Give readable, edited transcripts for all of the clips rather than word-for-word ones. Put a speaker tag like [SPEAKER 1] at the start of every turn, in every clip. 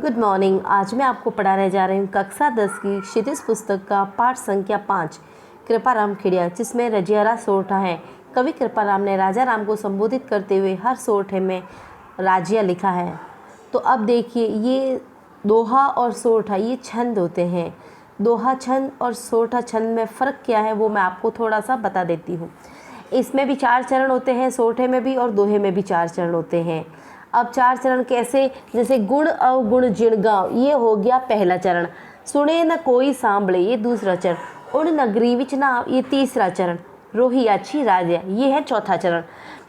[SPEAKER 1] Good morning. आज मैं आपको पढ़ाने जा रही हूँ कक्षा 10 की क्षितिज पुस्तक का पाठ संख्या 5 कृपाराम खिड़िया, जिसमें रजियारा सोरठा है। कवि कृपाराम ने राजा राम को संबोधित करते हुए हर सोरठे में राजिया लिखा है। तो अब देखिए, ये दोहा और सोरठा ये छंद होते हैं। दोहा छंद और सोरठा छंद में फ़र्क क्या है वो मैं आपको थोड़ा सा बता देती हूँ। इसमें भी 4 चरण होते हैं, सोरठे में भी और दोहे में भी 4 चरण होते हैं। अब 4 चरण कैसे, जैसे गुण अवगुण जिण गाँव, ये हो गया पहला चरण। सुने न कोई सांभले, ये दूसरा चरण। उन नगरी विच नाव, ये तीसरा चरण। रोही अच्छी राजा, ये है चौथा चरण।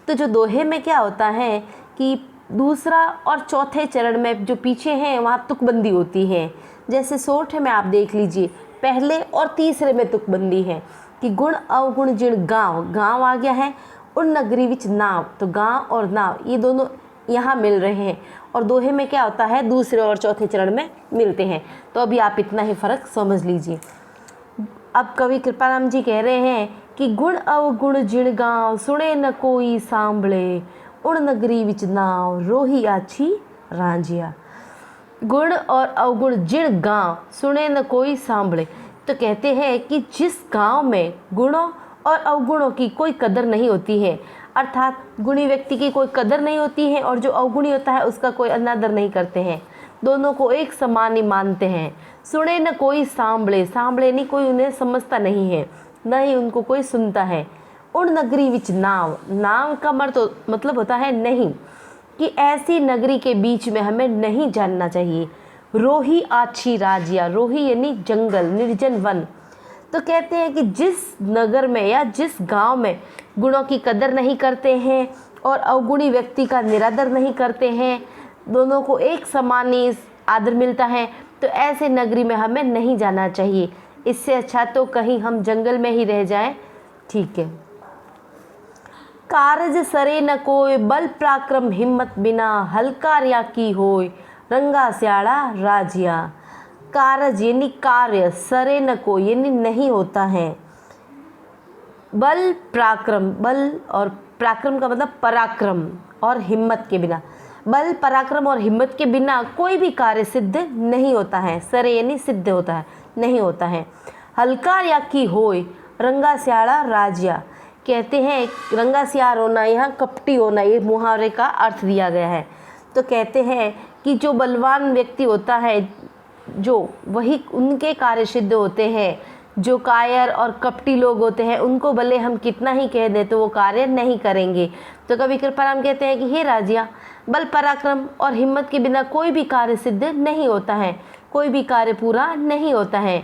[SPEAKER 1] तो जो दोहे में क्या होता है कि दूसरा और चौथे चरण में जो पीछे हैं वहाँ तुकबंदी होती है। जैसे सोरठे में आप देख लीजिए, पहले और तीसरे में तुकबंदी है कि गुण अवगुण जिण गाँव, गाँव आ गया है। उन नगरी विच नाव, तो गाँव और नाव ये दोनों यहाँ मिल रहे हैं। और दोहे में क्या होता है, दूसरे और चौथे चरण में मिलते हैं। तो अभी आप इतना ही फ़र्क समझ लीजिए। अब कवि कृपाराम जी कह रहे हैं कि गुण अवगुण जिण गाँव, सुने न कोई सांभले, उन नगरी विच नाव, रोही आछी रांझिया। गुण और अवगुण जिण गाँव, सुने न कोई सांभले। तो कहते हैं कि जिस गांव में गुणों और अवगुणों की कोई कदर नहीं होती है, अर्थात गुणी व्यक्ति की कोई कदर नहीं होती है और जो अवगुणी होता है उसका कोई अनादर नहीं करते हैं, दोनों को एक समान ही मानते हैं। सुने न कोई सांभले, सांभले नहीं, कोई उन्हें समझता नहीं है, न ही उनको कोई सुनता है। उन नगरी विच नाव, नाव का मतलब होता है नहीं, कि ऐसी नगरी के बीच में हमें नहीं जानना चाहिए। रोही आछी राजिया, रोही यानी जंगल, निर्जन वन। तो कहते हैं कि जिस नगर में या जिस गांव में गुणों की कदर नहीं करते हैं और अवगुणी व्यक्ति का निरादर नहीं करते हैं, दोनों को एक समान ही आदर मिलता है, तो ऐसे नगरी में हमें नहीं जाना चाहिए। इससे अच्छा तो कहीं हम जंगल में ही रह जाएं, ठीक है। कारज सरे न कोय, बल पराक्रम हिम्मत बिना, हल्का रिया की होय, रंगा स्याड़ा राजिया। कारज यानी कार्य, सरे न कोई यानी नहीं होता है। बल पराक्रम, बल और पराक्रम का मतलब पराक्रम और हिम्मत के बिना, बल पराक्रम और हिम्मत के बिना कोई भी कार्य सिद्ध नहीं होता है। सरे यानी सिद्ध होता है, नहीं होता है। हल्का या की होय, रंगा स्याड़ा राजिया। कहते हैं रंगा स्यार होना, यहाँ कपटी होना, ये मुहावरे का अर्थ दिया गया है। तो कहते हैं कि जो बलवान व्यक्ति होता है, जो वही उनके कार्य सिद्ध होते हैं। जो कायर और कपटी लोग होते हैं उनको भले हम कितना ही कह दें तो वो कार्य नहीं करेंगे। तो कवि कृपाराम कहते हैं कि हे राजिया, बल पराक्रम और हिम्मत के बिना कोई भी कार्य सिद्ध नहीं होता है, कोई भी कार्य पूरा नहीं होता है,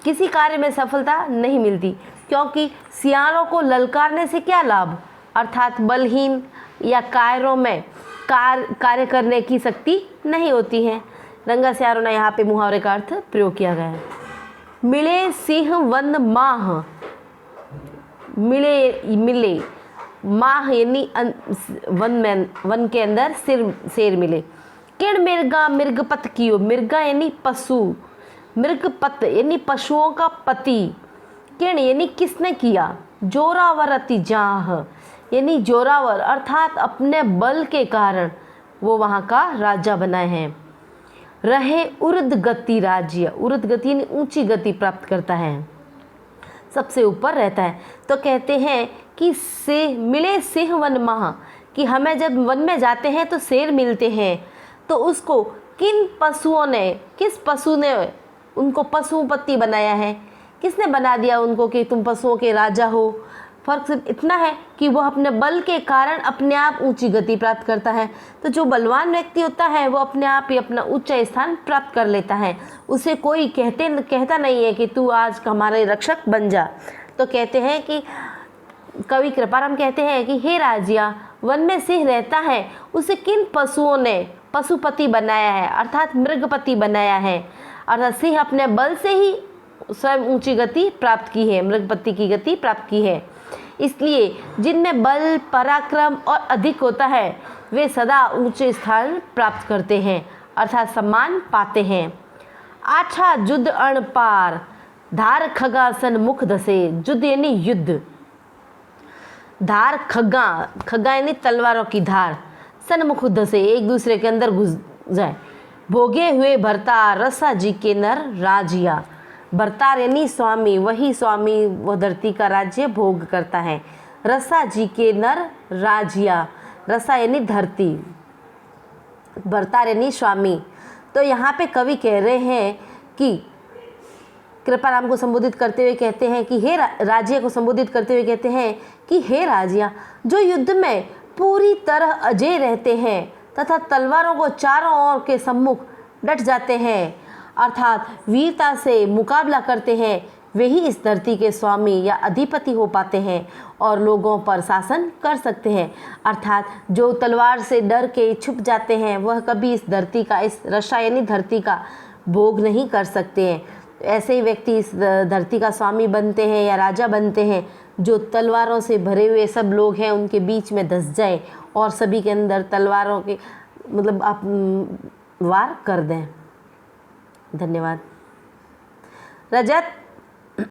[SPEAKER 1] किसी कार्य में सफलता नहीं मिलती। क्योंकि सियारों को ललकारने से क्या लाभ, अर्थात बलहीन या कायरों में कार्य करने की शक्ति नहीं होती है। रंगा स्यारों ने यहाँ पे मुहावरे का अर्थ प्रयोग किया गया है। मिले सिंह वन माह, मिले माह यानी वन के अंदर शेर मिले। किण मिर्गा मिर्गपत कियो, मिर्गा यानी पशु, मृगपत यानी पशुओं का पति। किण यानी किसने किया, जोरावर अति जाह यानी जोरावर, अर्थात अपने बल के कारण वो वहाँ का राजा बनाए हैं। रहे उर्द गति राज्य, उर्द गति यानी ऊंची गति प्राप्त करता है, सबसे ऊपर रहता है। तो कहते हैं कि से मिले सिंह वन माह, कि हमें जब वन में जाते हैं तो शेर मिलते हैं, तो उसको किन पशुओं ने, किस पशु ने उनको पशुपति बनाया है, किसने बना दिया उनको कि तुम पशुओं के राजा हो। फर्क सिर्फ इतना है कि वह अपने बल के कारण अपने आप ऊंची गति प्राप्त करता है। तो जो बलवान व्यक्ति होता है वो अपने आप ही अपना ऊंचा स्थान प्राप्त कर लेता है, उसे कोई कहता नहीं है कि तू आज हमारे रक्षक बन जा। तो कहते हैं कि कवि कृपाराम कहते हैं कि हे राजिया, वन में सिंह रहता है, उसे किन पशुओं ने पशुपति बनाया है, अर्थात मृगपति बनाया है। अर्थात सिंह अपने बल से ही स्वयं ऊंची गति प्राप्त की है, मृगपति की गति प्राप्त की है। इसलिए जिनमें बल पराक्रम और अधिक होता है वे सदा ऊंचे स्थान प्राप्त करते हैं, अर्थात सम्मान पाते हैं। आछा युद्ध अण पार, धार खगासन मुख धसे। युद्ध यानी युद्ध, धार खगा यानी तलवारों की धार, सन्मुख धसे एक दूसरे के अंदर घुस जाए। भोगे हुए भरतार रसा जी के नर राजिया। भरतार यानी स्वामी, वही स्वामी वो धरती का राज्य भोग करता है। रसा जी के नर राजिया, रसा यानी धरती, भरतार यानी स्वामी। तो यहाँ पे कवि कह रहे हैं कि कृपाराम को संबोधित करते हुए कहते हैं कि हे राजिया को संबोधित करते हुए कहते हैं कि हे राजिया, जो युद्ध में पूरी तरह अजय रहते हैं तथा तलवारों को चारों ओर के सम्मुख डट जाते हैं, अर्थात वीरता से मुकाबला करते हैं, वे ही इस धरती के स्वामी या अधिपति हो पाते हैं और लोगों पर शासन कर सकते हैं। अर्थात जो तलवार से डर के छुप जाते हैं वह कभी इस धरती का, इस रसा यानी धरती का भोग नहीं कर सकते हैं। ऐसे ही व्यक्ति इस धरती का स्वामी बनते हैं या राजा बनते हैं जो तलवारों से भरे हुए सब लोग हैं उनके बीच में धंस जाए और सभी के अंदर तलवारों के मतलब आप वार कर दें। धन्यवाद। रजत